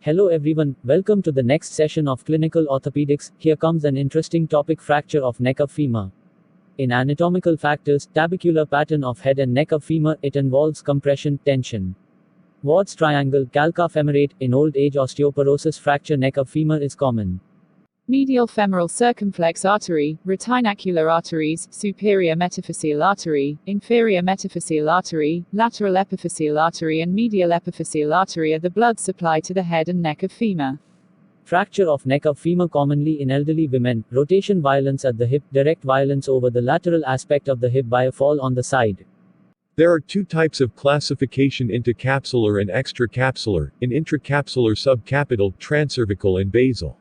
Hello everyone, welcome to the next session of Clinical Orthopedics. Here comes an interesting topic: fracture of neck of femur. In Anatomical Factors, tabicular pattern of head and neck of femur, it involves compression, tension. Ward's triangle, calca femorate. In old age osteoporosis, fracture neck of femur is common. Medial femoral circumflex artery, retinacular arteries, superior metaphyseal artery, inferior metaphyseal artery, lateral epiphyseal artery and medial epiphyseal artery are the blood supply to the head and neck of femur. Fracture of neck of femur commonly in elderly women, rotation violence at the hip, direct violence over the lateral aspect of the hip by a fall on the side. There are two types of classification: intercapsular and extracapsular. In intracapsular, subcapital, transcervical and basal.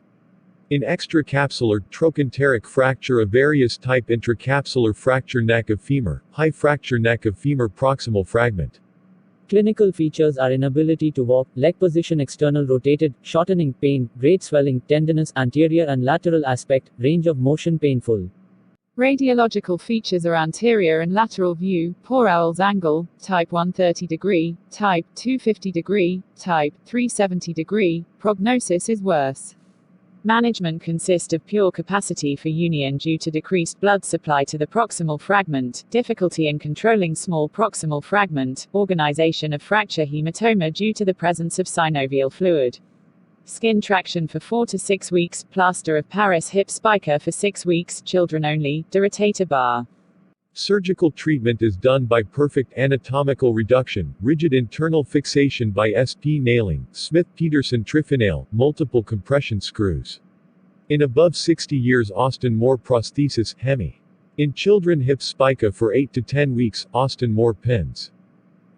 In extracapsular, trochanteric fracture of various type. Intracapsular fracture neck of femur, high fracture neck of femur proximal fragment. Clinical features are inability to walk, leg position external rotated, shortening, pain, great swelling, tenderness, anterior and lateral aspect, range of motion painful. Radiological features are anterior and lateral view, poor Owl's angle, type 130 degree, type 250 degree, type 370 degree. Prognosis is worse. Management consists of pure capacity for union due to decreased blood supply to the proximal fragment, difficulty in controlling small proximal fragment, organization of fracture hematoma due to the presence of synovial fluid. Skin traction for 4 to 6 weeks, plaster of Paris hip spica for 6 weeks, children only, de rotator bar. Surgical treatment is done by perfect anatomical reduction, rigid internal fixation by SP nailing, Smith-Peterson trifinail, multiple compression screws. In above 60 years Austin Moore prosthesis, hemi. In children hip spica for 8 to 10 weeks, Austin Moore pins.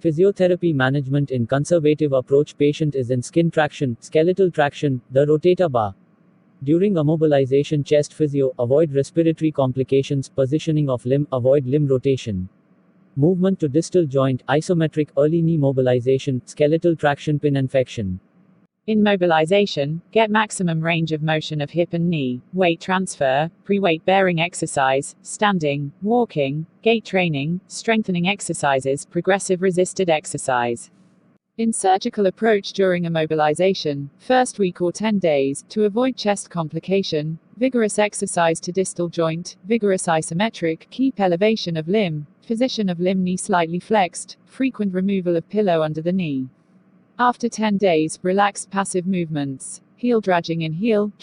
Physiotherapy management in conservative approach. Patient is in skin traction, skeletal traction, the rotator bar. During immobilization, chest physio, avoid respiratory complications, positioning of limb, avoid limb rotation. Movement to distal joint, isometric, early knee mobilization, skeletal traction, pin infection. In mobilization, get maximum range of motion of hip and knee, weight transfer, pre-weight bearing exercise, standing, walking, gait training, strengthening exercises, progressive resisted exercise. In surgical approach during immobilization, first week or 10 days, to avoid chest complication, vigorous exercise to distal joint, vigorous isometric, keep elevation of limb, position of limb knee slightly flexed, frequent removal of pillow under the knee. After 10 days, relaxed passive movements, heel dragging in heel,